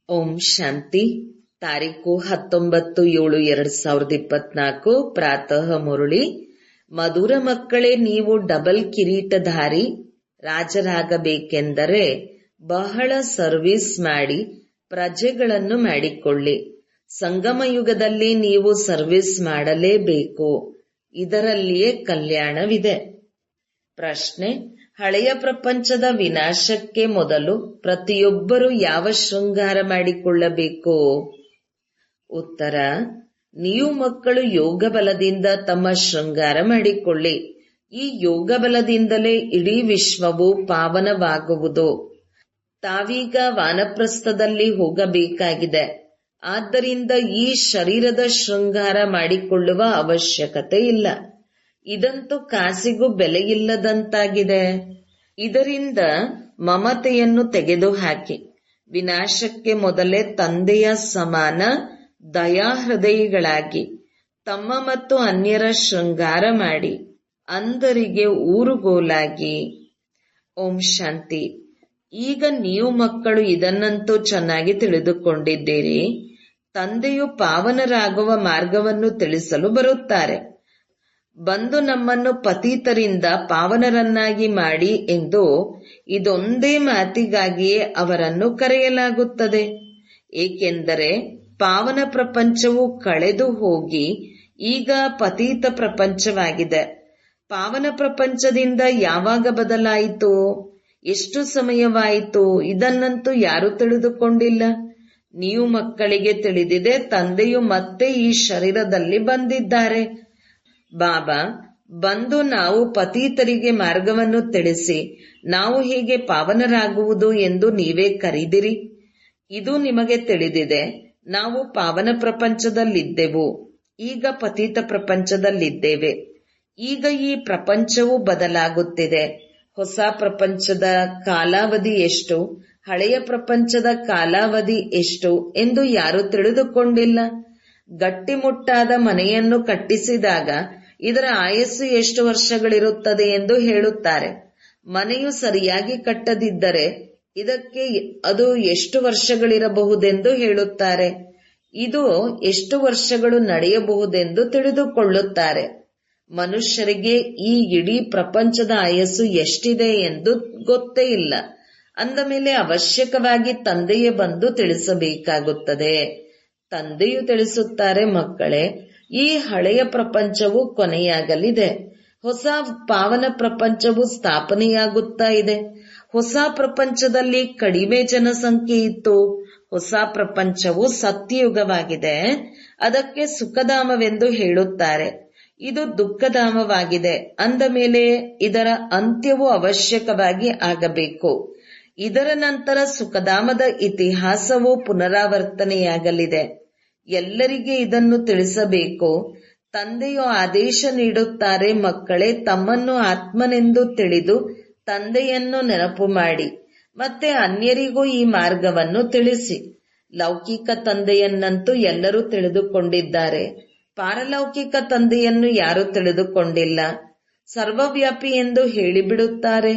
ಓಂ ಶಾಂತಿ. ತಾರೀಕು 19/7/2024 ಪ್ರಾತಃ ಮುರುಳಿ. ಮಧುರ ಮಕ್ಕಳೇ, ನೀವು ಡಬಲ್ ಕಿರೀಟಧಾರಿ ರಾಜರಾಗಬೇಕೆಂದರೆ ಬಹಳ ಸರ್ವಿಸ್ ಮಾಡಿ ಪ್ರಜೆಗಳನ್ನು ಮಾಡಿಕೊಳ್ಳಿ. ಸಂಗಮ ಯುಗದಲ್ಲಿ ನೀವು ಸರ್ವಿಸ್ ಮಾಡಲೇಬೇಕು. ಇದರಲ್ಲಿಯೇ ಕಲ್ಯಾಣವಿದೆ. ಪ್ರಶ್ನೆ: ಹಳೆಯ ಪ್ರಪಂಚದ ವಿನಾಶಕ್ಕೆ ಮೊದಲು ಪ್ರತಿಯೊಬ್ಬರೂ ಯಾವ ಶೃಂಗಾರ ಮಾಡಿಕೊಳ್ಳಬೇಕು? ಉತ್ತರ: ನೀವು ಮಕ್ಕಳು ಯೋಗ ಬಲದಿಂದ ತಮ್ಮ ಶೃಂಗಾರ ಮಾಡಿಕೊಳ್ಳಿ. ಈ ಯೋಗ ಬಲದಿಂದಲೇ ಇಡೀ ವಿಶ್ವವು ಪಾವನವಾಗುವುದು. ತಾವೀಗ ವಾನಪ್ರಸ್ಥದಲ್ಲಿ ಹೋಗಬೇಕಾಗಿದೆ. ಆದ್ದರಿಂದ ಈ ಶರೀರದ ಶೃಂಗಾರ ಮಾಡಿಕೊಳ್ಳುವ ಅವಶ್ಯಕತೆ ಇಲ್ಲ. ಇದಂತೂ ಕಾಸಿಗೂ ಬೆಲೆಯಿಲ್ಲದಂತಾಗಿದೆ. ಇದರಿಂದ ಮಮತೆಯನ್ನು ತೆಗೆದುಹಾಕಿ ವಿನಾಶಕ್ಕೆ ಮೊದಲೇ ತಂದೆಯ ಸಮಾನ ದಯಾಹೃದಯಿಗಳಾಗಿ ತಮ್ಮ ಮತ್ತು ಅನ್ಯರ ಶೃಂಗಾರ ಮಾಡಿ ಅಂಧರಿಗೆ ಊರುಗೋಲಾಗಿ. ಓಂ ಶಾಂತಿ. ಈಗ ನೀವು ಮಕ್ಕಳು ಇದನ್ನಂತೂ ಚೆನ್ನಾಗಿ ತಿಳಿದುಕೊಂಡಿದ್ದೀರಿ. ತಂದೆಯು ಪಾವನರಾಗುವ ಮಾರ್ಗವನ್ನು ತಿಳಿಸಲು ಬರುತ್ತಾರೆ. ಬಂದು ನಮ್ಮನ್ನು ಪತೀತರಿಂದ ಪಾವನರನ್ನಾಗಿ ಮಾಡಿ ಎಂದು ಇದೊಂದೇ ಮಾತಿಗಾಗಿಯೇ ಅವರನ್ನು ಕರೆಯಲಾಗುತ್ತದೆ. ಏಕೆಂದರೆ ಪಾವನ ಪ್ರಪಂಚವು ಕಳೆದು ಹೋಗಿ ಈಗ ಪತೀತ ಪ್ರಪಂಚವಾಗಿದೆ. ಪಾವನ ಪ್ರಪಂಚದಿಂದ ಯಾವಾಗ ಬದಲಾಯಿತು, ಎಷ್ಟು ಸಮಯವಾಯಿತು, ಇದನ್ನಂತೂ ಯಾರೂ ತಿಳಿದುಕೊಂಡಿಲ್ಲ. ನೀವು ಮಕ್ಕಳಿಗೆ ತಿಳಿದಿದೆ, ತಂದೆಯು ಮತ್ತೆ ಈ ಶರೀರದಲ್ಲಿ ಬಂದಿದ್ದಾರೆ. ಬಾಬಾ ಬಂದು ನಾವು ಪತೀತರಿಗೆ ಮಾರ್ಗವನ್ನು ತಿಳಿಸಿ ನಾವು ಹೇಗೆ ಪಾವನರಾಗುವುದು ಎಂದು ನೀವೇ ಕರೆದಿರಿ. ಇದು ನಿಮಗೆ ತಿಳಿದಿದೆ. ನಾವು ಪಾವನ ಪ್ರಪಂಚದಲ್ಲಿದ್ದೆವು, ಈಗ ಪತೀತ ಪ್ರಪಂಚದಲ್ಲಿದ್ದೇವೆ. ಈಗ ಈ ಪ್ರಪಂಚವು ಬದಲಾಗುತ್ತಿದೆ. ಹೊಸ ಪ್ರಪಂಚದ ಕಾಲಾವಧಿ ಎಷ್ಟು, ಹಳೆಯ ಪ್ರಪಂಚದ ಕಾಲಾವಧಿ ಎಷ್ಟು ಎಂದು ಯಾರೂ ತಿಳಿದುಕೊಂಡಿಲ್ಲ. ಗಟ್ಟಿಮುಟ್ಟಾದ ಮನೆಯನ್ನು ಕಟ್ಟಿಸಿದಾಗ ಇದರ ಆಯಸ್ಸು ಎಷ್ಟು ವರ್ಷಗಳಿರುತ್ತದೆ ಎಂದು ಹೇಳುತ್ತಾರೆ. ಮನೆಯು ಸರಿಯಾಗಿ ಕಟ್ಟದಿದ್ದರೆ ಇದಕ್ಕೆ ಅದು ಎಷ್ಟು ವರ್ಷಗಳಿರಬಹುದೆಂದು ಹೇಳುತ್ತಾರೆ. ಇದು ಎಷ್ಟು ವರ್ಷಗಳು ನಡೆಯಬಹುದೆಂದು ತಿಳಿದುಕೊಳ್ಳುತ್ತಾರೆ. ಮನುಷ್ಯರಿಗೆ ಈ ಇಡೀ ಪ್ರಪಂಚದ ಆಯಸ್ಸು ಎಷ್ಟಿದೆ ಎಂದು ಗೊತ್ತೇ ಇಲ್ಲ. ಅಂದ ಮೇಲೆ ಅವಶ್ಯಕವಾಗಿ ತಂದೆಯೇ ಬಂದು ತಿಳಿಸಬೇಕಾಗುತ್ತದೆ. ತಂದೆಯು ತಿಳಿಸುತ್ತಾರೆ, ಮಕ್ಕಳೇ, ಈ ಹಳೆಯ ಪ್ರಪಂಚವು ಕೊನೆಯಾಗಲಿದೆ. ಹೊಸ ಪಾವನ ಪ್ರಪಂಚವು ಸ್ಥಾಪನೆಯಾಗುತ್ತಾ ಇದೆ. ಹೊಸ ಪ್ರಪಂಚದಲ್ಲಿ ಕಡಿಮೆ ಜನಸಂಖ್ಯೆ ಇತ್ತು. ಹೊಸ ಪ್ರಪಂಚವು ಸತ್ಯಯುಗವಾಗಿದೆ. ಅದಕ್ಕೆ ಸುಖಧಾಮವೆಂದು ಹೇಳುತ್ತಾರೆ. ಇದು ದುಃಖಧಾಮವಾಗಿದೆ. ಅಂದ ಮೇಲೆ ಇದರ ಅಂತ್ಯವು ಅವಶ್ಯಕವಾಗಿ ಆಗಬೇಕು. ಇದರ ನಂತರ ಸುಖಧಾಮದ ಇತಿಹಾಸವು ಪುನರಾವರ್ತನೆಯಾಗಲಿದೆ. ಎಲ್ಲರಿಗೆ ಇದನ್ನು ತಿಳಿಸಬೇಕು. ತಂದೆಯು ಆದೇಶ ನೀಡುತ್ತಾರೆ, ಮಕ್ಕಳೇ, ತಮ್ಮನ್ನು ಆತ್ಮನೆಂದು ತಿಳಿದು ತಂದೆಯನ್ನು ನೆನಪು ಮಾಡಿ ಮತ್ತೆ ಅನ್ಯರಿಗೂ ಈ ಮಾರ್ಗವನ್ನು ತಿಳಿಸಿ. ಲೌಕಿಕ ತಂದೆಯನ್ನಂತೂ ಎಲ್ಲರೂ ತಿಳಿದುಕೊಂಡಿದ್ದಾರೆ. ಪಾರಲೌಕಿಕ ತಂದೆಯನ್ನು ಯಾರೂ ತಿಳಿದುಕೊಂಡಿಲ್ಲ. ಸರ್ವವ್ಯಾಪಿ ಎಂದು ಹೇಳಿಬಿಡುತ್ತಾರೆ.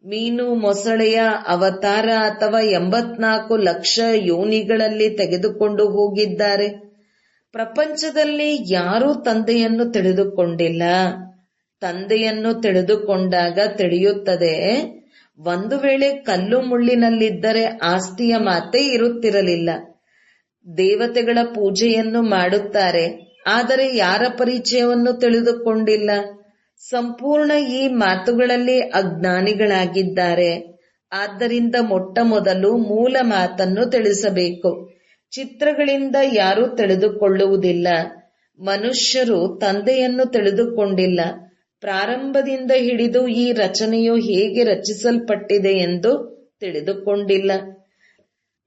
ಮೀನು ಮೊಸಳೆಯ ಅವತಾರ ಅಥವಾ 84 ಲಕ್ಷ ಯೋನಿಗಳಲ್ಲಿ ತೆಗೆದುಕೊಂಡು ಹೋಗಿದ್ದಾರೆ. ಪ್ರಪಂಚದಲ್ಲಿ ಯಾರೂ ತಂದೆಯನ್ನು ತಿಳಿದುಕೊಂಡಿಲ್ಲ. ತಂದೆಯನ್ನು ತಿಳಿದುಕೊಂಡಾಗ ತಿಳಿಯುತ್ತದೆ, ಒಂದು ವೇಳೆ ಕಲ್ಲು ಮುಳ್ಳಿನಲ್ಲಿದ್ದರೆ ಆಸ್ತಿಯ ಮಾತೇ ಇರುತ್ತಿರಲಿಲ್ಲ. ದೇವತೆಗಳ ಪೂಜೆಯನ್ನು ಮಾಡುತ್ತಾರೆ, ಆದರೆ ಯಾರ ಪರಿಚಯವನ್ನು ತಿಳಿದುಕೊಂಡಿಲ್ಲ. ಸಂಪೂರ್ಣ ಈ ಮಾತುಗಳಲ್ಲಿ ಅಜ್ಞಾನಿಗಳಾಗಿದ್ದಾರೆ. ಆದ್ದರಿಂದ ಮೊಟ್ಟ ಮೊದಲು ಮೂಲ ಮಾತನ್ನು ತಿಳಿಸಬೇಕು. ಚಿತ್ರಗಳಿಂದ ಯಾರೂ ತಿಳಿದುಕೊಳ್ಳುವುದಿಲ್ಲ. ಮನುಷ್ಯರು ತಂದೆಯನ್ನು ತಿಳಿದುಕೊಂಡಿಲ್ಲ. ಪ್ರಾರಂಭದಿಂದ ಹಿಡಿದು ಈ ರಚನೆಯು ಹೇಗೆ ರಚಿಸಲ್ಪಟ್ಟಿದೆ ಎಂದು ತಿಳಿದುಕೊಂಡಿಲ್ಲ.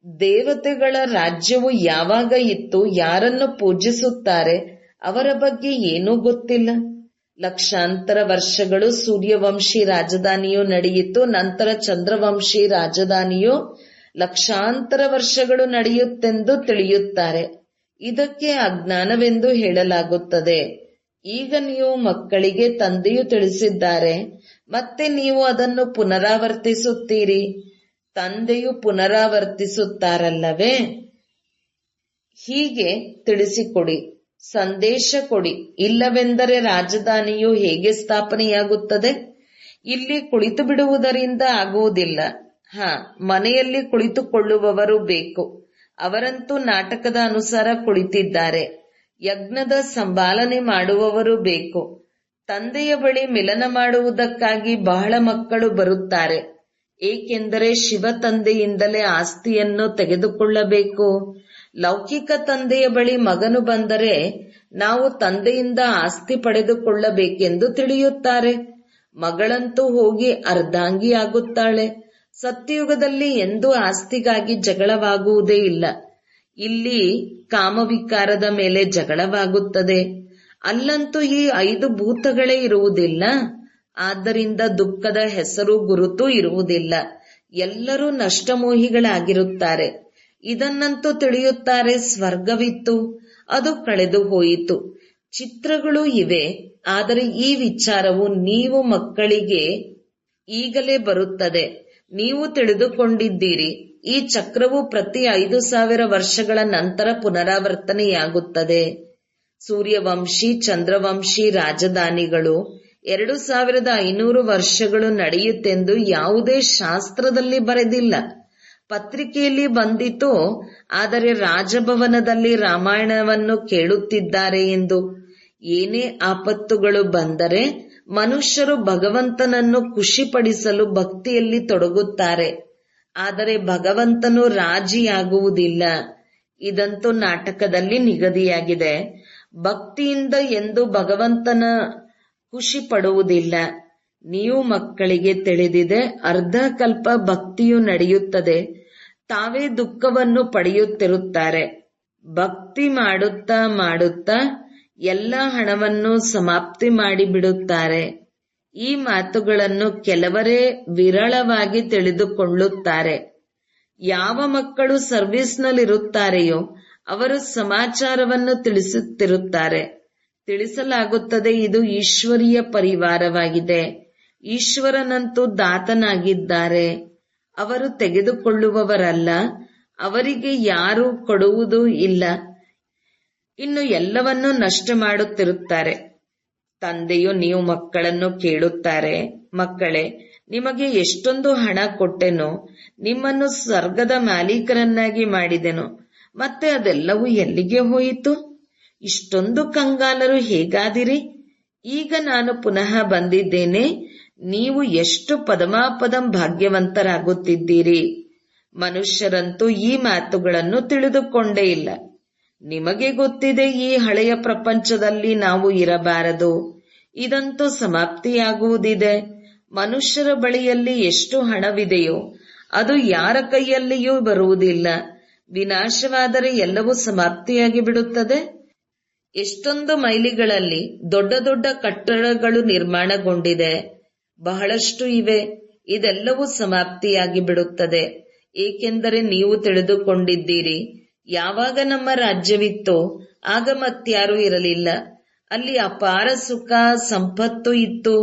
ದೇವತೆಗಳ ರಾಜ್ಯವು ಯಾವಾಗ ಇತ್ತು, ಯಾರನ್ನು ಪೂಜಿಸುತ್ತಾರೆ, ಅವರ ಬಗ್ಗೆ ಏನೂ ಗೊತ್ತಿಲ್ಲ. ಲಕ್ಷಾಂತರ ವರ್ಷಗಳು ಸೂರ್ಯವಂಶಿ ರಾಜಧಾನಿಯು ನಡೆಯಿತು. ನಂತರ ಚಂದ್ರವಂಶಿ ರಾಜಧಾನಿಯು ಲಕ್ಷಾಂತರ ವರ್ಷಗಳು ನಡೆಯುತ್ತೆಂದು ತಿಳಿಯುತ್ತಾರೆ. ಇದಕ್ಕೆ ಅಜ್ಞಾನವೆಂದು ಹೇಳಲಾಗುತ್ತದೆ. ಈಗ ನೀವು ಮಕ್ಕಳಿಗೆ ತಂದೆಯು ತಿಳಿಸಿದ್ದಾರೆ, ಮತ್ತೆ ನೀವು ಅದನ್ನು ಪುನರಾವರ್ತಿಸುತ್ತೀರಿ. ತಂದೆಯು ಪುನರಾವರ್ತಿಸುತ್ತಾರಲ್ಲವೇ? ಹೀಗೆ ತಿಳಿಸಿಕೊಡಿ, ಸಂದೇಶ ಕೊಡಿ. ಇಲ್ಲವೆಂದರೆ ರಾಜಧಾನಿಯು ಹೇಗೆ ಸ್ಥಾಪನೆಯಾಗುತ್ತದೆ? ಇಲ್ಲಿ ಕುಳಿತು ಬಿಡುವುದರಿಂದ ಆಗುವುದಿಲ್ಲ. ಮನೆಯಲ್ಲಿ ಕುಳಿತುಕೊಳ್ಳುವವರು ಬೇಕು. ಅವರಂತೂ ನಾಟಕದ ಅನುಸಾರ ಕುಳಿತಿದ್ದಾರೆ. ಯಜ್ಞದ ಸಂಭಾಲನೆ ಮಾಡುವವರು ಬೇಕು. ತಂದೆಯ ಬಳಿ ಮಿಲನ ಮಾಡುವುದಕ್ಕಾಗಿ ಬಹಳ ಮಕ್ಕಳು ಬರುತ್ತಾರೆ. ಏಕೆಂದರೆ ಶಿವ ತಂದೆಯಿಂದಲೇ ಆಸ್ತಿಯನ್ನು ತೆಗೆದುಕೊಳ್ಳಬೇಕು. ಲೌಕಿಕ ತಂದೆಯ ಬಳಿ ಮಗನು ಬಂದರೆ ನಾವು ತಂದೆಯಿಂದ ಆಸ್ತಿ ಪಡೆದುಕೊಳ್ಳಬೇಕೆಂದು ತಿಳಿಯುತ್ತಾರೆ. ಮಗಳಂತೂ ಹೋಗಿ ಅರ್ಧಾಂಗಿ ಆಗುತ್ತಾಳೆ. ಸತ್ಯಯುಗದಲ್ಲಿ ಎಂದೂ ಆಸ್ತಿಗಾಗಿ ಜಗಳವಾಗುವುದೇ ಇಲ್ಲ. ಇಲ್ಲಿ ಕಾಮವಿಕಾರದ ಮೇಲೆ ಜಗಳವಾಗುತ್ತದೆ. ಅಲ್ಲಂತೂ ಈ 5 ಭೂತಗಳೇ ಇರುವುದಿಲ್ಲ. ಆದ್ದರಿಂದ ದುಃಖದ ಹೆಸರು ಗುರುತು ಇರುವುದಿಲ್ಲ. ಎಲ್ಲರೂ ನಷ್ಟಮೋಹಿಗಳಾಗಿರುತ್ತಾರೆ. ಇದನ್ನಂತೂ ತಿಳಿಯುತ್ತಾರೆ. ಸ್ವರ್ಗವಿತ್ತು, ಅದು ಕಳೆದು ಹೋಯಿತು. ಚಿತ್ರಗಳು ಇವೆ. ಆದರೆ ಈ ವಿಚಾರವು ನೀವು ಮಕ್ಕಳಿಗೆ ಈಗಲೇ ಬರುತ್ತದೆ. ನೀವು ತಿಳಿದುಕೊಂಡಿದ್ದೀರಿ. ಈ ಚಕ್ರವು ಪ್ರತಿ 5000 ವರ್ಷಗಳ ನಂತರ ಪುನರಾವರ್ತನೆಯಾಗುತ್ತದೆ. ಸೂರ್ಯವಂಶಿ, ಚಂದ್ರವಂಶಿ ರಾಜಧಾನಿಗಳು 2500 ವರ್ಷಗಳು ನಡೆಯುತ್ತೆಂದು ಯಾವುದೇ ಶಾಸ್ತ್ರದಲ್ಲಿ ಬರೆದಿಲ್ಲ. ಪತ್ರಿಕೆಯಲ್ಲಿ ಬಂದಿತು. ಆದರೆ ರಾಜಭವನದಲ್ಲಿ ರಾಮಾಯಣವನ್ನು ಕೇಳುತ್ತಿದ್ದಾರೆ ಎಂದು. ಏನೇ ಆಪತ್ತುಗಳು ಬಂದರೆ ಮನುಷ್ಯರು ಭಗವಂತನನ್ನು ಖುಷಿಪಡಿಸಲು ಭಕ್ತಿಯಲ್ಲಿ ತೊಡಗುತ್ತಾರೆ. ಆದರೆ ಭಗವಂತನು ರಾಜಿಯಾಗುವುದಿಲ್ಲ. ಇದಂತೂ ನಾಟಕದಲ್ಲಿ ನಿಗದಿಯಾಗಿದೆ. ಭಕ್ತಿಯಿಂದ ಎಂದು ಭಗವಂತನ ಖುಷಿ ಪಡುವುದಿಲ್ಲ. ನೀವು ಮಕ್ಕಳಿಗೆ ತಿಳಿದಿದೆ, ಅರ್ಧ ಕಲ್ಪ ಭಕ್ತಿಯು ನಡೆಯುತ್ತದೆ. ತಾವೇ ದುಃಖವನ್ನು ಪಡೆಯುತ್ತಿರುತ್ತಾರೆ. ಭಕ್ತಿ ಮಾಡುತ್ತಾ ಮಾಡುತ್ತಾ ಎಲ್ಲ ಹಣವನ್ನು ಸಮಾಪ್ತಿ ಮಾಡಿಬಿಡುತ್ತಾರೆ. ಈ ಮಾತುಗಳನ್ನು ಕೆಲವರೇ ವಿರಳವಾಗಿ ತಿಳಿದುಕೊಳ್ಳುತ್ತಾರೆ. ಯಾವ ಮಕ್ಕಳು ಸರ್ವಿಸ್ನಲ್ಲಿರುತ್ತಾರೆಯೋ ಅವರು ಸಮಾಚಾರವನ್ನು ತಿಳಿಸುತ್ತಿರುತ್ತಾರೆ. ತಿಳಿಸಲಾಗುತ್ತದೆ, ಇದು ಈಶ್ವರೀಯ ಪರಿವಾರವಾಗಿದೆ. ಈಶ್ವರನಂತೂ ದಾತನಾಗಿದ್ದಾರೆ. ಅವರು ತೆಗೆದುಕೊಳ್ಳುವವರಲ್ಲ. ಅವರಿಗೆ ಯಾರೂ ಕೊಡುವುದೂ ಇಲ್ಲ. ಇನ್ನು ಎಲ್ಲವನ್ನೂ ನಷ್ಟ ಮಾಡುತ್ತಿರುತ್ತಾರೆ. ತಂದೆಯು ನೀವು ಮಕ್ಕಳನ್ನು ಕೇಳುತ್ತಾರೆ, ಮಕ್ಕಳೇ, ನಿಮಗೆ ಎಷ್ಟೊಂದು ಹಣ ಕೊಟ್ಟೆನೋ, ನಿಮ್ಮನ್ನು ಸ್ವರ್ಗದ ಮಾಲೀಕರನ್ನಾಗಿ ಮಾಡಿದೆನು, ಮತ್ತೆ ಅದೆಲ್ಲವೂ ಎಲ್ಲಿಗೆ ಹೋಯಿತು? ಇಷ್ಟೊಂದು ಕಂಗಾಲರು ಹೇಗಾದಿರಿ? ಈಗ ನಾನು ಪುನಃ ಬಂದಿದ್ದೇನೆ. ನೀವು ಎಷ್ಟು ಪದಮಾಪದಂ ಭಾಗ್ಯವಂತರಾಗುತ್ತಿದ್ದೀರಿ. ಮನುಷ್ಯರಂತೂ ಈ ಮಾತುಗಳನ್ನು ತಿಳಿದುಕೊಂಡೇ ಇಲ್ಲ. ನಿಮಗೆ ಗೊತ್ತಿದೆ, ಈ ಹಳೆಯ ಪ್ರಪಂಚದಲ್ಲಿ ನಾವು ಇರಬಾರದು. ಇದಂತೂ ಸಮಾಪ್ತಿಯಾಗುವುದಿದೆ. ಮನುಷ್ಯರ ಬಳಿಯಲ್ಲಿ ಎಷ್ಟು ಹಣವಿದೆಯೋ ಅದು ಯಾರ ಕೈಯಲ್ಲಿಯೂ ಬರುವುದಿಲ್ಲ. ವಿನಾಶವಾದರೆ ಎಲ್ಲವೂ ಸಮಾಪ್ತಿಯಾಗಿ ಬಿಡುತ್ತದೆ. ಎಷ್ಟೊಂದು ಮೈಲಿಗಳಲ್ಲಿ ದೊಡ್ಡ ದೊಡ್ಡ ಕಟ್ಟಡಗಳು ನಿರ್ಮಾಣಗೊಂಡಿದೆ. ಬಹಳಷ್ಟು ಇವೆ. ಇದೆಲ್ಲವೂ ಸಮಾಪ್ತಿಯಾಗಿ ಬಿಡುತ್ತದೆ. ಏಕೆಂದರೆ ನೀವು ತಿಳಿದುಕೊಂಡಿದ್ದೀರಿ, ಯಾವಾಗ ನಮ್ಮ ರಾಜ್ಯವಿತ್ತೋ ಆಗ ಮತ್ಯಾರೂ ಇರಲಿಲ್ಲ. ಅಲ್ಲಿ ಅಪಾರ ಸುಖ ಸಂಪತ್ತು ಇತ್ತು.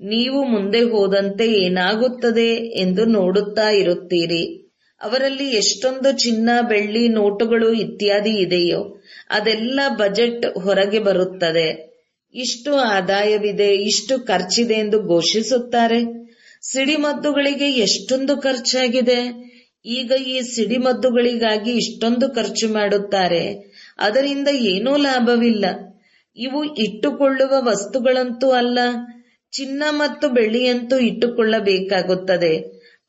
ನೀವು ಮುಂದೆ ಹೋದಂತೆ ಏನಾಗುತ್ತದೆ ಎಂದು ನೋಡುತ್ತಾ ಇರುತ್ತೀರಿ. ಅವರಲ್ಲಿ ಎಷ್ಟೊಂದು ಚಿನ್ನ, ಬೆಳ್ಳಿ, ನೋಟುಗಳು ಇತ್ಯಾದಿ ಇದೆಯೋ ಅದೆಲ್ಲ ಬಜೆಟ್ ಹೊರಗೆ ಬರುತ್ತದೆ. ಇಷ್ಟು ಆದಾಯವಿದೆ, ಇಷ್ಟು ಖರ್ಚಿದೆ ಎಂದು ಘೋಷಿಸುತ್ತಾರೆ. ಸಿಡಿಮದ್ದುಗಳಿಗೆ ಎಷ್ಟೊಂದು ಖರ್ಚಾಗಿದೆ. ಈಗ ಈ ಸಿಡಿಮದ್ದುಗಳಿಗಾಗಿ ಇಷ್ಟೊಂದು ಖರ್ಚು ಮಾಡುತ್ತಾರೆ. ಅದರಿಂದ ಏನೂ ಲಾಭವಿಲ್ಲ. ಇವು ಇಟ್ಟುಕೊಳ್ಳುವ ವಸ್ತುಗಳಂತೂ ಅಲ್ಲ. ಚಿನ್ನ ಮತ್ತು ಬೆಳ್ಳಿಯಂತೂ ಇಟ್ಟುಕೊಳ್ಳಬೇಕಾಗುತ್ತದೆ.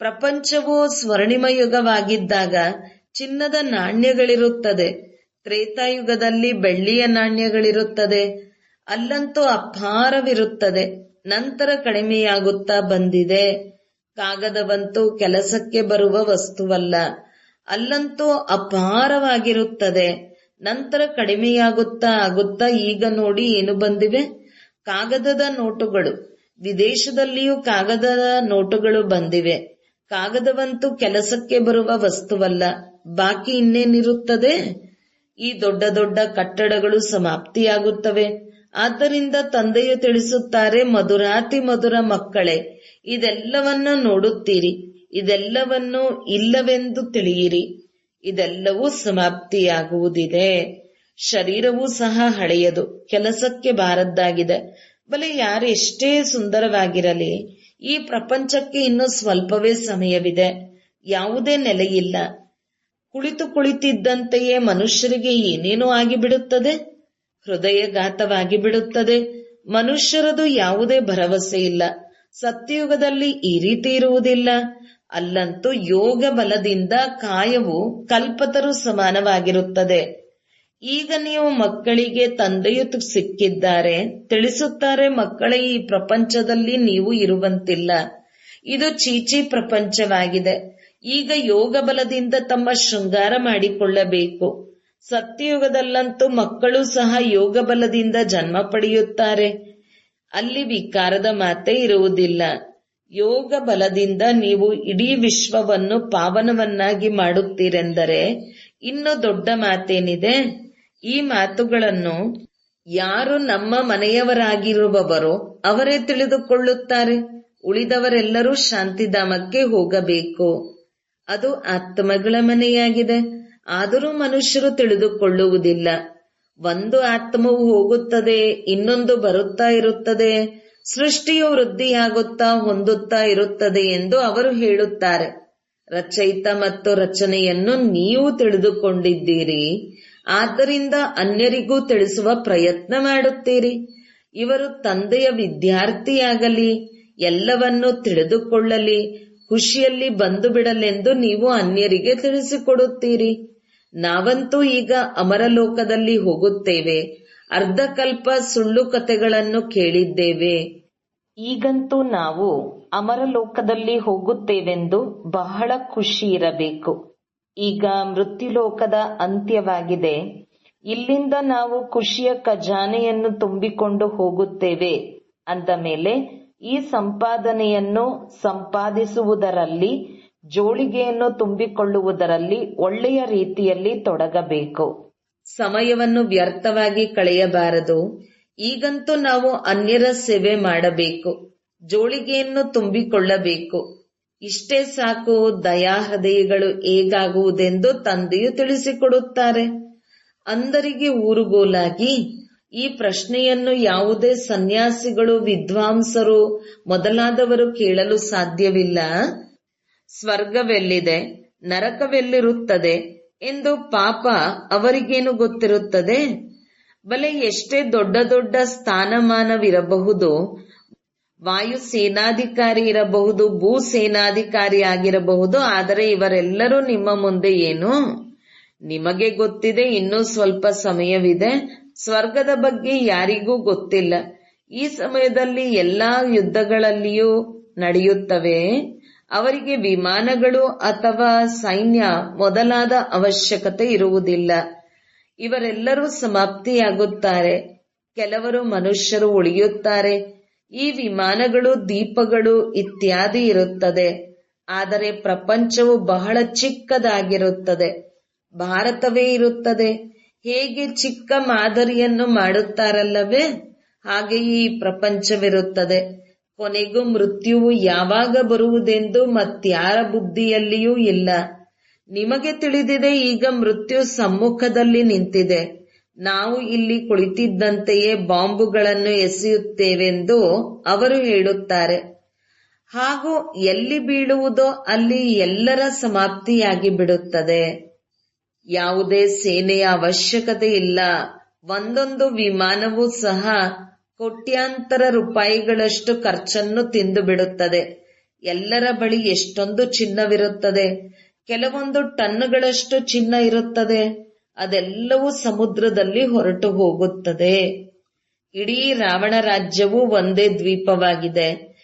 ಪ್ರಪಂಚವು ಸ್ವರ್ಣಿಮಯುಗವಾಗಿದ್ದಾಗ ಚಿನ್ನದ ನಾಣ್ಯಗಳಿರುತ್ತದೆ. ತ್ರೇತಾಯುಗದಲ್ಲಿ ಬೆಳ್ಳಿಯ ನಾಣ್ಯಗಳಿರುತ್ತದೆ. ಅಲ್ಲಂತೂ ಅಪಾರವಿರುತ್ತದೆ. ನಂತರ ಕಡಿಮೆಯಾಗುತ್ತಾ ಬಂದಿದೆ. ಕಾಗದವಂತೂ ಕೆಲಸಕ್ಕೆ ಬರುವ ವಸ್ತುವಲ್ಲ. ಅಲ್ಲಂತೂ ಅಪಾರವಾಗಿರುತ್ತದೆ. ನಂತರ ಕಡಿಮೆಯಾಗುತ್ತಾ ಆಗುತ್ತಾ ಈಗ ನೋಡಿ ಏನು ಬಂದಿವೆ, ಕಾಗದದ ನೋಟುಗಳು. ವಿದೇಶದಲ್ಲಿಯೂ ಕಾಗದದ ನೋಟುಗಳು ಬಂದಿವೆ. ಕಾಗದವಂತೂ ಕೆಲಸಕ್ಕೆ ಬರುವ ವಸ್ತುವಲ್ಲ. ಬಾಕಿ ಇನ್ನೇನಿರುತ್ತದೆ? ಈ ದೊಡ್ಡ ದೊಡ್ಡ ಕಟ್ಟಡಗಳು ಸಮಾಪ್ತಿಯಾಗುತ್ತವೆ. ಆದ್ದರಿಂದ ತಂದೆಯು ತಿಳಿಸುತ್ತಾರೆ, ಮಧುರಾತಿ ಮಧುರ ಮಕ್ಕಳೇ, ಇದೆಲ್ಲವನ್ನ ನೋಡುತ್ತೀರಿ. ಇದೆಲ್ಲವನ್ನೂ ಇಲ್ಲವೆಂದು ತಿಳಿಯಿರಿ. ಇದೆಲ್ಲವೂ ಸಮಾಪ್ತಿಯಾಗುವುದಿದೆ. ಶರೀರವೂ ಸಹ ಹಳೆಯದು, ಕೆಲಸಕ್ಕೆ ಬಾರದ್ದಾಗಿದೆ. ಬಲೆ ಯಾರೆಷ್ಟೇ ಸುಂದರವಾಗಿರಲಿ, ಈ ಪ್ರಪಂಚಕ್ಕೆ ಇನ್ನೂ ಸ್ವಲ್ಪವೇ ಸಮಯವಿದೆ. ಯಾವುದೇ ನೆಲೆಯಿಲ್ಲ. ಕುಳಿತಿದ್ದಂತೆಯೇ ಮನುಷ್ಯರಿಗೆ ಏನೇನೋ ಆಗಿಬಿಡುತ್ತದೆ. ಹೃದಯಘಾತವಾಗಿ ಬಿಡುತ್ತದೆ. ಮನುಷ್ಯರದು ಯಾವುದೇ ಭರವಸೆ ಇಲ್ಲ. ಸತ್ಯಯುಗದಲ್ಲಿ ಈ ರೀತಿ ಇರುವುದಿಲ್ಲ. ಅಲ್ಲಂತೂ ಯೋಗ ಬಲದಿಂದ ಕಾಯವು ಕಲ್ಪತರು ಸಮಾನವಾಗಿರುತ್ತದೆ. ಈಗ ನೀವು ಮಕ್ಕಳಿಗೆ ತಂದೆಯು ಸಿಕ್ಕಿದ್ದಾರೆ, ತಿಳಿಸುತ್ತಾರೆ, ಮಕ್ಕಳೇ, ಈ ಪ್ರಪಂಚದಲ್ಲಿ ನೀವು ಇರುವಂತಿಲ್ಲ. ಇದು ಚೀಚಿ ಪ್ರಪಂಚವಾಗಿದೆ. ಈಗ ಯೋಗ ಬಲದಿಂದ ತಮ್ಮ ಶೃಂಗಾರ ಮಾಡಿಕೊಳ್ಳಬೇಕು. ಸತ್ಯಯುಗದಲ್ಲಂತೂ ಮಕ್ಕಳು ಸಹ ಯೋಗ ಬಲದಿಂದ ಜನ್ಮ ಪಡೆಯುತ್ತಾರೆ. ಅಲ್ಲಿ ವಿಕಾರದ ಮಾತೇ ಇರುವುದಿಲ್ಲ. ಯೋಗ ಬಲದಿಂದ ನೀವು ಇಡೀ ವಿಶ್ವವನ್ನು ಪಾವನವನ್ನಾಗಿ ಮಾಡುತ್ತೀರೆಂದರೆ ಇನ್ನು ದೊಡ್ಡ ಮಾತೇನಿದೆ. ಈ ಮಾತುಗಳನ್ನು ಯಾರು ನಮ್ಮ ಮನೆಯವರಾಗಿರುವವರೋ ಅವರೇ ತಿಳಿದುಕೊಳ್ಳುತ್ತಾರೆ. ಉಳಿದವರೆಲ್ಲರೂ ಶಾಂತಿಧಾಮಕ್ಕೆ ಹೋಗಬೇಕು. ಅದು ಆತ್ಮಗಳ ಮನೆಯಾಗಿದೆ. ಆದರೂ ಮನುಷ್ಯರು ತಿಳಿದುಕೊಳ್ಳುವುದಿಲ್ಲ. ಒಂದು ಆತ್ಮವು ಹೋಗುತ್ತದೆ, ಇನ್ನೊಂದು ಬರುತ್ತಾ ಇರುತ್ತದೆ. ಸೃಷ್ಟಿಯು ವೃದ್ಧಿಯಾಗುತ್ತಾ ಹೊಂದುತ್ತಾ ಇರುತ್ತದೆ ಎಂದು ಅವರು ಹೇಳುತ್ತಾರೆ. ರಚಯಿತ ಮತ್ತು ರಚನೆಯನ್ನು ನೀವು ತಿಳಿದುಕೊಂಡಿದ್ದೀರಿ. ಆದ್ದರಿಂದ ಅನ್ಯರಿಗೂ ತಿಳಿಸುವ ಪ್ರಯತ್ನ ಮಾಡುತ್ತೀರಿ. ಇವರು ತಂದೆಯ ವಿದ್ಯಾರ್ಥಿಯಾಗಲಿ, ಎಲ್ಲವನ್ನೂ ತಿಳಿದುಕೊಳ್ಳಲಿ, ಖುಷಿಯಲ್ಲಿ ಬಂದು ಬಿಡಲೆಂದು ನೀವು ಅನ್ಯರಿಗೆ ತಿಳಿಸಿಕೊಡುತ್ತೀರಿ. ನಾವಂತೂ ಈಗ ಅಮರಲೋಕದಲ್ಲಿ ಹೋಗುತ್ತೇವೆ. ಅರ್ಧಕಲ್ಪ ಸುಳ್ಳು ಕಥೆಗಳನ್ನು ಕೇಳಿದ್ದೇವೆ. ಈಗಂತೂ ನಾವು ಅಮರಲೋಕದಲ್ಲಿ ಹೋಗುತ್ತೇವೆಂದು ಬಹಳ ಖುಷಿ ಇರಬೇಕು. ಈಗ ಮೃತ್ಯುಲೋಕದ ಅಂತ್ಯವಾಗಿದೆ. ಇಲ್ಲಿಂದ ನಾವು ಖುಷಿಯ ಖಜಾನೆಯನ್ನು ತುಂಬಿಕೊಂಡು ಹೋಗುತ್ತೇವೆ. ಅಂದ ಮೇಲೆ ಈ ಸಂಪಾದನೆಯನ್ನು ಸಂಪಾದಿಸುವುದರಲ್ಲಿ, ಜೋಳಿಗೆಯನ್ನು ತುಂಬಿಕೊಳ್ಳುವುದರಲ್ಲಿ ಒಳ್ಳೆಯ ರೀತಿಯಲ್ಲಿ ತೊಡಗಬೇಕು. ಸಮಯವನ್ನು ವ್ಯರ್ಥವಾಗಿ ಕಳೆಯಬಾರದು. ಈಗಂತೂ ನಾವು ಅನ್ಯರ ಸೇವೆ ಮಾಡಬೇಕು, ಜೋಳಿಗೆಯನ್ನು ತುಂಬಿಕೊಳ್ಳಬೇಕು. ಇಷ್ಟೇ ಸಾಕು. ದಯಾಹೃದಯಗಳು ಹೇಗಾಗುವುದೆಂದು ತಂದೆಯು ತಿಳಿಸಿಕೊಡುತ್ತಾರೆ. ಅಂದರಿಗೆ ಊರುಗೋಲಾಗಿ ಈ ಪ್ರಶ್ನೆಯನ್ನು ಯಾವುದೇ ಸನ್ಯಾಸಿಗಳು, ವಿದ್ವಾಂಸರು ಮೊದಲಾದವರು ಕೇಳಲು ಸಾಧ್ಯವಿಲ್ಲ. ಸ್ವರ್ಗವೆಲ್ಲಿದೆ, ನರಕವೆಲ್ಲಿರುತ್ತದೆ ಎಂದು ಪಾಪ ಅವರಿಗೇನು ಗೊತ್ತಿರುತ್ತದೆ? ಬಲೆ ಎಷ್ಟೇ ದೊಡ್ಡ ದೊಡ್ಡ ಸ್ಥಾನಮಾನವಿರಬಹುದು, ವಾಯು ಸೇನಾಧಿಕಾರಿ ಇರಬಹುದು, ಭೂ ಸೇನಾಧಿಕಾರಿ ಆಗಿರಬಹುದು. ಆದರೆ ಇವರೆಲ್ಲರೂ ನಿಮ್ಮ ಮುಂದೆ ಏನು? ನಿಮಗೆ ಗೊತ್ತಿದೆ, ಇನ್ನೂ ಸ್ವಲ್ಪ ಸಮಯವಿದೆ. ಸ್ವರ್ಗದ ಬಗ್ಗೆ ಯಾರಿಗೂ ಗೊತ್ತಿಲ್ಲ. ಈ ಸಮಯದಲ್ಲಿ ಎಲ್ಲಾ ಯುದ್ಧಗಳಲ್ಲಿಯೂ ನಡೆಯುತ್ತವೆ. ಅವರಿಗೆ ವಿಮಾನಗಳು ಅಥವಾ ಸೈನ್ಯ ಮೊದಲಾದ ಅವಶ್ಯಕತೆ ಇರುವುದಿಲ್ಲ. ಇವರೆಲ್ಲರೂ ಸಮಾಪ್ತಿಯಾಗುತ್ತಾರೆ. ಕೆಲವರು ಮನುಷ್ಯರು ಉಳಿಯುತ್ತಾರೆ. ಈ ವಿಮಾನಗಳು, ದೀಪಗಳು ಇತ್ಯಾದಿ ಇರುತ್ತದೆ. ಆದರೆ ಪ್ರಪಂಚವು ಬಹಳ ಚಿಕ್ಕದಾಗಿರುತ್ತದೆ. ಭಾರತವೇ ಇರುತ್ತದೆ. ಹೇಗೆ ಚಿಕ್ಕ ಮಾದರಿಯನ್ನು ಮಾಡುತ್ತಾರಲ್ಲವೇ, ಹಾಗೆಯೇ ಈ ಪ್ರಪಂಚವಿರುತ್ತದೆ. ಕೊನೆಗೂ ಮೃತ್ಯುವು ಯಾವಾಗ ಬರುವುದೆಂದು ಮತ್ಯಾರ ಬುದ್ಧಿಯಲ್ಲಿಯೂ ಇಲ್ಲ. ನಿಮಗೆ ತಿಳಿದಿದೆ, ಈಗ ಮೃತ್ಯು ಸಮ್ಮುಖದಲ್ಲಿ ನಿಂತಿದೆ. ನಾವು ಇಲ್ಲಿ ಕುಳಿತಿದ್ದಂತೆಯೇ ಬಾಂಬುಗಳನ್ನು ಎಸೆಯುತ್ತೇವೆಂದು ಅವರು ಹೇಳುತ್ತಾರೆ. ಹಾಗೂ ಎಲ್ಲಿ ಬೀಳುವುದೋ ಅಲ್ಲಿ ಎಲ್ಲರ ಸಮಾಪ್ತಿಯಾಗಿ ಬಿಡುತ್ತದೆ. ಯಾವುದೇ ಸೇನೆಯ ಅವಶ್ಯಕತೆ ಇಲ್ಲ. ಒಂದೊಂದು ವಿಮಾನವೂ ಸಹ ಕೋಟ್ಯಾಂತರ ರೂಪಾಯಿಗಳಷ್ಟು ಖರ್ಚನ್ನು ತಿಂದು ಬಿಡುತ್ತದೆ. ಎಲ್ಲರ ಬಳಿ ಎಷ್ಟೊಂದು ಚಿನ್ನವಿರುತ್ತದೆ. ಕೆಲವೊಂದು ಟನ್ಗಳಷ್ಟು ಚಿನ್ನ ಇರುತ್ತದೆ. ಅದೆಲ್ಲವೂ ಸಮುದ್ರದಲ್ಲಿ ಹೊರಟು ಹೋಗುತ್ತದೆ. ಇಡೀ ರಾವಣ ರಾಜ್ಯವು ಒಂದೇ ದ್ವೀಪವಾಗಿದೆ.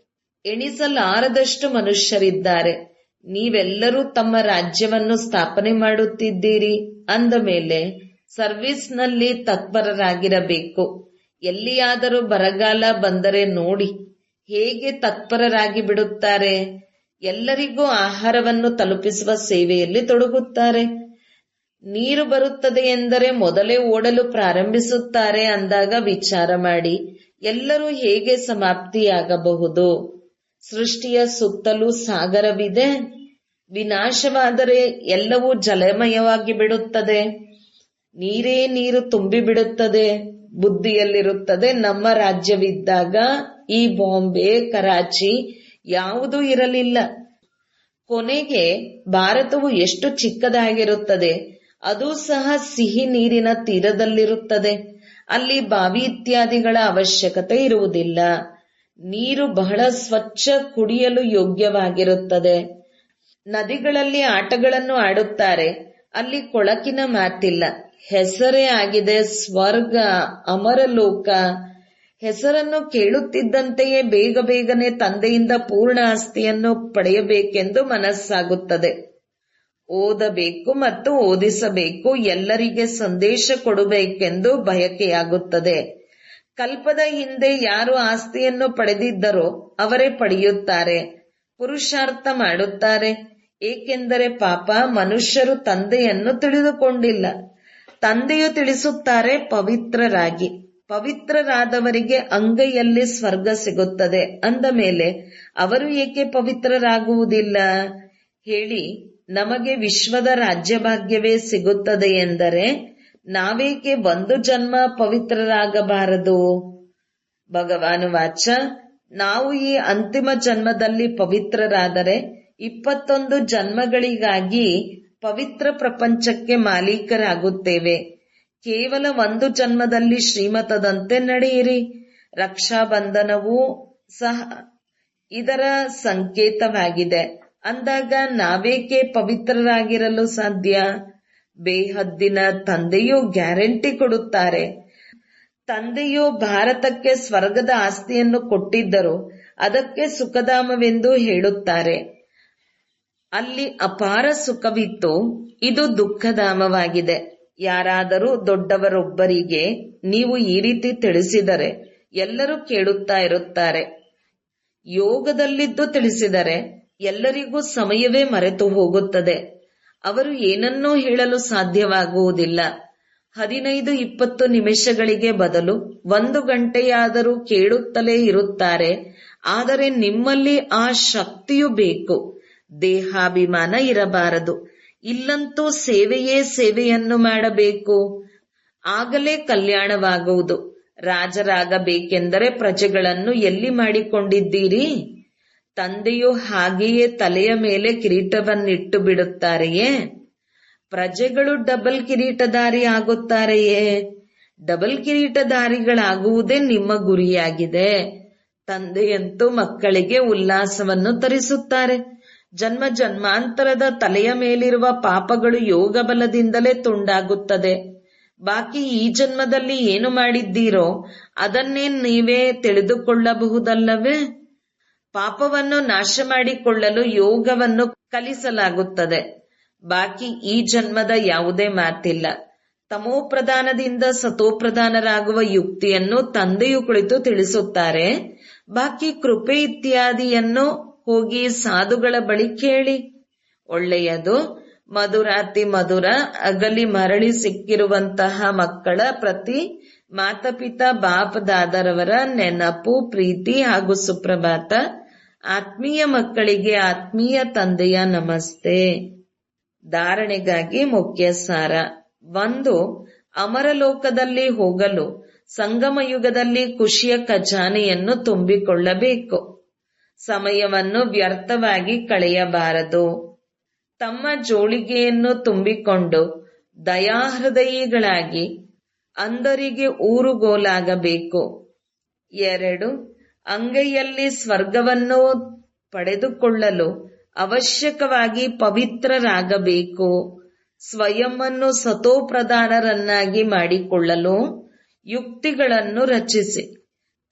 ಎಣಿಸಲಾರದಷ್ಟು ಮನುಷ್ಯರಿದ್ದಾರೆ. ನೀವೆಲ್ಲರೂ ತಮ್ಮ ರಾಜ್ಯವನ್ನು ಸ್ಥಾಪನೆ ಮಾಡುತ್ತಿದ್ದೀರಿ. ಅಂದ ಮೇಲೆ ಸರ್ವಿಸ್ನಲ್ಲಿ ತತ್ಪರರಾಗಿರಬೇಕು. ಎಲ್ಲಿಯಾದರೂ ಬರಗಾಲ ಬಂದರೆ ನೋಡಿ ಹೇಗೆ ತತ್ಪರರಾಗಿ ಬಿಡುತ್ತಾರೆ. ಎಲ್ಲರಿಗೂ ಆಹಾರವನ್ನು ತಲುಪಿಸುವ ಸೇವೆಯಲ್ಲಿ ತೊಡಗುತ್ತಾರೆ. ನೀರು ಬರುತ್ತದೆ ಎಂದರೆ ಮೊದಲೇ ಓಡಲು ಪ್ರಾರಂಭಿಸುತ್ತಾರೆ. ಅಂದಾಗ ವಿಚಾರ ಮಾಡಿ, ಎಲ್ಲರೂ ಹೇಗೆ ಸಮಾಪ್ತಿಯಾಗಬಹುದು? ಸೃಷ್ಟಿಯ ಸುತ್ತಲೂ ಸಾಗರವಿದೆ. ವಿನಾಶವಾದರೆ ಎಲ್ಲವೂ ಜಲಮಯವಾಗಿ ಬಿಡುತ್ತದೆ, ನೀರೇ ನೀರು ತುಂಬಿ ಬಿಡುತ್ತದೆ. ಬುದ್ಧಿಯಲ್ಲಿರುತ್ತದೆ, ನಮ್ಮ ರಾಜ್ಯವಿದ್ದಾಗ ಈ ಬಾಂಬೆ, ಕರಾಚಿ ಯಾವುದೂ ಇರಲಿಲ್ಲ. ಕೊನೆಗೆ ಭಾರತವು ಎಷ್ಟು ಚಿಕ್ಕದಾಗಿರುತ್ತದೆ, ಅದು ಸಹ ಸಿಹಿ ನೀರಿನ ತೀರದಲ್ಲಿರುತ್ತದೆ. ಅಲ್ಲಿ ಬಾವಿ ಇತ್ಯಾದಿಗಳ ಅವಶ್ಯಕತೆ ಇರುವುದಿಲ್ಲ. ನೀರು ಬಹಳ ಸ್ವಚ್ಛ, ಕುಡಿಯಲು ಯೋಗ್ಯವಾಗಿರುತ್ತದೆ. ನದಿಗಳಲ್ಲಿ ಆಟಗಳನ್ನು ಆಡುತ್ತಾರೆ, ಅಲ್ಲಿ ಕೊಳಕಿನ ಮಾತಿಲ್ಲ. ಹೆಸರೇ ಆಗಿದೆ ಸ್ವರ್ಗ, ಅಮರಲೋಕ. ಹೆಸರನ್ನು ಕೇಳುತ್ತಿದ್ದಂತೆಯೇ ಬೇಗ ಬೇಗನೆ ತಂದೆಯಿಂದ ಪೂರ್ಣ ಆಸ್ತಿಯನ್ನು ಪಡೆಯಬೇಕೆಂದು ಮನಸ್ಸಾಗುತ್ತದೆ. ಓದಬೇಕು ಮತ್ತು ಓದಿಸಬೇಕು, ಎಲ್ಲರಿಗೆ ಸಂದೇಶ ಕೊಡಬೇಕೆಂದು ಬಯಕೆಯಾಗುತ್ತದೆ. ಕಲ್ಪದ ಹಿಂದೆ ಯಾರು ಆಸ್ತಿಯನ್ನು ಪಡೆದಿದ್ದರೋ ಅವರೇ ಪಡೆಯುತ್ತಾರೆ, ಪುರುಷಾರ್ಥ ಮಾಡುತ್ತಾರೆ. ಏಕೆಂದರೆ ಪಾಪ ಮನುಷ್ಯರು ತಂದೆಯನ್ನು ತಿಳಿದುಕೊಂಡಿಲ್ಲ. ತಂದೆಯು ತಿಳಿಸುತ್ತಾರೆ, ಪವಿತ್ರರಾಗಿ. ಪವಿತ್ರರಾದವರಿಗೆ ಅಂಗೈಯಲ್ಲಿ ಸ್ವರ್ಗ ಸಿಗುತ್ತದೆ. ಅಂದ ಮೇಲೆ ಅವರು ಏಕೆ ಪವಿತ್ರರಾಗುವುದಿಲ್ಲ ಹೇಳಿ? ನಮಗೆ ವಿಶ್ವದ ರಾಜ್ಯಭಾಗ್ಯವೇ ಸಿಗುತ್ತದೆ ಎಂದರೆ ನಾವೇಕೆ ಒಂದು ಜನ್ಮ ಪವಿತ್ರರಾಗಬಾರದು? ಭಗವಾನ್ ವಾಚ, ನಾವು ಈ ಅಂತಿಮ ಜನ್ಮದಲ್ಲಿ ಪವಿತ್ರರಾದರೆ 21 ಜನ್ಮಗಳಿಗಾಗಿ ಪವಿತ್ರ ಪ್ರಪಂಚಕ್ಕೆ ಮಾಲೀಕರಾಗುತ್ತೇವೆ. ಕೇವಲ ಒಂದು ಜನ್ಮದಲ್ಲಿ ಶ್ರೀಮತದಂತೆ ನಡೆಯಿರಿ. ರಕ್ಷಾಬಂಧನವೂ ಸಹ ಇದರ ಸಂಕೇತವಾಗಿದೆ. ಅಂದಾಗ ನಾವೇಕೆ ಪವಿತ್ರರಾಗಿರಲು ಸಾಧ್ಯ? ಬೇಹದ್ದಿನ ತಂದೆಯು ಗ್ಯಾರಂಟಿ ಕೊಡುತ್ತಾರೆ. ತಂದೆಯು ಭಾರತಕ್ಕೆ ಸ್ವರ್ಗದ ಆಸ್ತಿಯನ್ನು ಕೊಟ್ಟಿದ್ದರು, ಅದಕ್ಕೆ ಸುಖಧಾಮವೆಂದು ಹೇಳುತ್ತಾರೆ. ಅಲ್ಲಿ ಅಪಾರ ಸುಖವಿತ್ತು, ಇದು ದುಃಖಧಾಮವಾಗಿದೆ. ಯಾರಾದರೂ ದೊಡ್ಡವರೊಬ್ಬರಿಗೆ ನೀವು ಈ ರೀತಿ ತಿಳಿಸಿದರೆ ಎಲ್ಲರೂ ಕೇಳುತ್ತಾ ಇರುತ್ತಾರೆ. ಯೋಗದಲ್ಲಿದ್ದು ತಿಳಿಸಿದರೆ ಎಲ್ಲರಿಗೂ ಸಮಯವೇ ಮರೆತು ಹೋಗುತ್ತದೆ. ಅವರು ಏನನ್ನೂ ಹೇಳಲು ಸಾಧ್ಯವಾಗುವುದಿಲ್ಲ. 15-20 ನಿಮಿಷಗಳಿಗೆ ಬದಲು 1 ಗಂಟೆಯಾದರೂ ಕೇಳುತ್ತಲೇ ಇರುತ್ತಾರೆ. ಆದರೆ ನಿಮ್ಮಲ್ಲಿ ಆ ಶಕ್ತಿಯು ಬೇಕು. ದೇಹಾಭಿಮಾನ ಇರಬಾರದು. ಇಲ್ಲಂತೂ ಸೇವೆಯೇ ಸೇವೆಯನ್ನು ಮಾಡಬೇಕು, ಆಗಲೇ ಕಲ್ಯಾಣವಾಗುವುದು. ರಾಜರಾಗಬೇಕೆಂದರೆ ಪ್ರಜೆಗಳನ್ನು ಎಲ್ಲಿ ಮಾಡಿಕೊಂಡಿದ್ದೀರಿ? ತಂದೆಯು ಹಾಗೆಯೇ ತಲೆಯ ಮೇಲೆ ಕಿರೀಟವನ್ನಿಟ್ಟು ಬಿಡುತ್ತಾರೆಯೇ? ಪ್ರಜೆಗಳು ಡಬಲ್ ಕಿರೀಟಧಾರಿ ಆಗುತ್ತಾರೆಯೇ? ಡಬಲ್ ಕಿರೀಟಧಾರಿಗಳಾಗುವುದೇ ನಿಮ್ಮ ಗುರಿಯಾಗಿದೆ. ತಂದೆಯಂತೂ ಮಕ್ಕಳಿಗೆ ಉಲ್ಲಾಸವನ್ನು ತರಿಸುತ್ತಾರೆ. ಜನ್ಮ ಜನ್ಮಾಂತರದ ತಲೆಯ ಮೇಲಿರುವ ಪಾಪಗಳು ಯೋಗ ಬಲದಿಂದಲೇ ತುಂಡಾಗುತ್ತದೆ. ಬಾಕಿ ಈ ಜನ್ಮದಲ್ಲಿ ಏನು ಮಾಡಿದ್ದೀರೋ ಅದನ್ನೇ ನೀವೇ ತಿಳಿದುಕೊಳ್ಳಬಹುದಲ್ಲವೇ? ಪಾಪವನ್ನು ನಾಶ ಮಾಡಿಕೊಳ್ಳಲು ಯೋಗವನ್ನು ಕಲಿಸಲಾಗುತ್ತದೆ. ಬಾಕಿ ಈ ಜನ್ಮದ ಯಾವುದೇ ಮಾತಿಲ್ಲ. ತಮೋಪ್ರಧಾನದಿಂದ ಸತೋಪ್ರಧಾನರಾಗುವ ಯುಕ್ತಿಯನ್ನು ತಂದೆಯು ಕುಳಿತು ತಿಳಿಸುತ್ತಾರೆ. ಬಾಕಿ ಕೃಪೆ ಇತ್ಯಾದಿಯನ್ನು ಹೋಗಿ ಸಾಧುಗಳ ಬಳಿ ಕೇಳಿ. ಒಳ್ಳೆಯದು. ಮಧುರಾತಿ ಮಧುರ ಅಗಲಿ ಮರಳಿ ಸಿಕ್ಕಿರುವಂತಹ ಮಕ್ಕಳ ಪ್ರತಿ ಮಾತಾಪಿತಾ ಬಾಪ್ ದಾದರವರ ನೆನಪು, ಪ್ರೀತಿ ಹಾಗೂ ಸುಪ್ರಭಾತ. ಆತ್ಮೀಯ ಮಕ್ಕಳಿಗೆ ಆತ್ಮೀಯ ತಂದೆಯ ನಮಸ್ತೆ. ಧಾರಣೆಗಾಗಿ ಮುಖ್ಯ ಸಾರ. 1. ಅಮರಲೋಕದಲ್ಲಿ ಹೋಗಲು ಸಂಗಮಯುಗದಲ್ಲಿ ಖುಷಿಯ ಖಜಾನೆಯನ್ನು ತುಂಬಿಕೊಳ್ಳಬೇಕು. ಸಮಯವನ್ನು ವ್ಯರ್ಥವಾಗಿ ಕಳೆಯಬಾರದು. ತಮ್ಮ ಜೋಳಿಗೆಯನ್ನು ತುಂಬಿಕೊಂಡು ದಯಾಹೃದಯಿಗಳಾಗಿ ಅಂಧರಿಗೆ ಊರುಗೋಲಾಗಬೇಕು. 2. ಅಂಗೈಯಲ್ಲಿ ಸ್ವರ್ಗವನ್ನು ಪಡೆದುಕೊಳ್ಳಲು ಅವಶ್ಯಕವಾಗಿ ಪವಿತ್ರರಾಗಬೇಕು. ಸ್ವಯಂವನ್ನು ಸತೋಪ್ರಧಾನರನ್ನಾಗಿ ಮಾಡಿಕೊಳ್ಳಲು ಯುಕ್ತಿಗಳನ್ನು ರಚಿಸಿ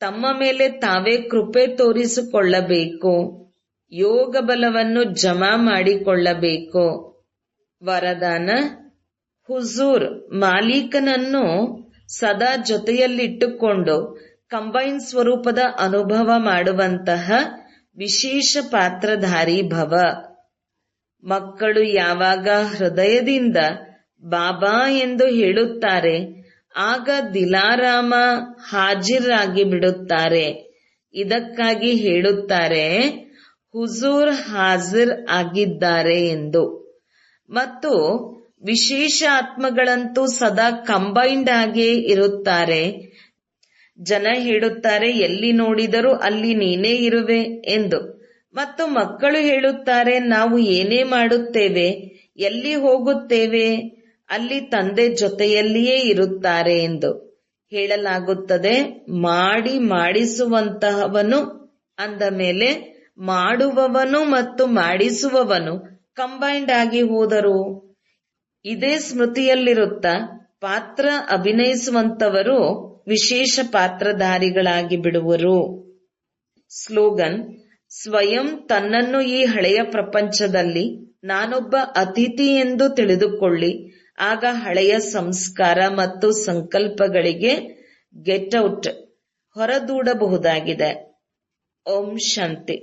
ತಮ್ಮ ಮೇಲೆ ತಾವೇ ಕೃಪೆ ತೋರಿಸಿಕೊಳ್ಳಬೇಕು. ಯೋಗ ಬಲವನ್ನು ಜಮಾ ಮಾಡಿಕೊಳ್ಳಬೇಕು. ವರದಾನ: ಹುಜೂರ್ ಮಾಲೀಕನನ್ನು ಸದಾ ಜೊತೆಯಲ್ಲಿಟ್ಟುಕೊಂಡು ಕಂಬೈನ್ ಸ್ವರೂಪದ ಅನುಭವ ಮಾಡುವಂತಹ ವಿಶೇಷ ಪಾತ್ರಧಾರಿ ಭವ. ಮಕ್ಕಳು ಯಾವಾಗ ಹೃದಯದಿಂದ ಬಾಬಾ ಎಂದು ಹೇಳುತ್ತಾರೆ ಆಗ ದಿಲಾರಾಮ ಹಾಜಿರಾಗಿ ಬಿಡುತ್ತಾರೆ. ಇದಕ್ಕಾಗಿ ಹೇಳುತ್ತಾರೆ, ಹುಜೂರ್ ಹಾಜಿರ್ ಆಗಿದ್ದಾರೆ ಎಂದು. ಮತ್ತು ವಿಶೇಷ ಆತ್ಮಗಳಂತೂ ಸದಾ ಕಂಬೈನ್ಡ್ ಆಗೇ ಇರುತ್ತಾರೆ. ಜನ ಹೇಳುತ್ತಾರೆ, ಎಲ್ಲಿ ನೋಡಿದರೂ ಅಲ್ಲಿ ನೀನೇ ಇರುವೆ ಎಂದು. ಮತ್ತು ಮಕ್ಕಳು ಹೇಳುತ್ತಾರೆ, ನಾವು ಏನೇ ಮಾಡುತ್ತೇವೆ, ಎಲ್ಲಿ ಹೋಗುತ್ತೇವೆ, ಅಲ್ಲಿ ತಂದೆ ಜೊತೆಯಲ್ಲಿಯೇ ಇರುತ್ತಾರೆ ಎಂದು ಹೇಳಲಾಗುತ್ತದೆ. ಮಾಡಿಸುವಂತಹವನು ಅಂದ ಮೇಲೆ ಮಾಡುವವನು ಮತ್ತು ಮಾಡಿಸುವವನು ಕಂಬೈನ್ಡ್ ಆಗಿ ಹೋದರು. ಇದೇ ಸ್ಮೃತಿಯಲ್ಲಿರುತ್ತಾ ಪಾತ್ರ ಅಭಿನಯಿಸುವಂತವರು ವಿಶೇಷ ಪಾತ್ರಧಾರಿಗಳಾಗಿ ಬಿಡುವರು. ಸ್ಲೋಗನ್: ಸ್ವಯಂ ತನ್ನನ್ನು ಈ ಹಳೆಯ ಪ್ರಪಂಚದಲ್ಲಿ ನಾನೊಬ್ಬ ಅತಿಥಿ ಎಂದು ತಿಳಿದುಕೊಳ್ಳಿ. ಆಗ ಹಳೆಯ ಸಂಸ್ಕಾರ ಮತ್ತು ಸಂಕಲ್ಪಗಳಿಗೆ ಗೆಟ್ ಔಟ್ ಹೊರದೂಡಬಹುದಾಗಿದೆ. ಓಂ ಶಾಂತಿ.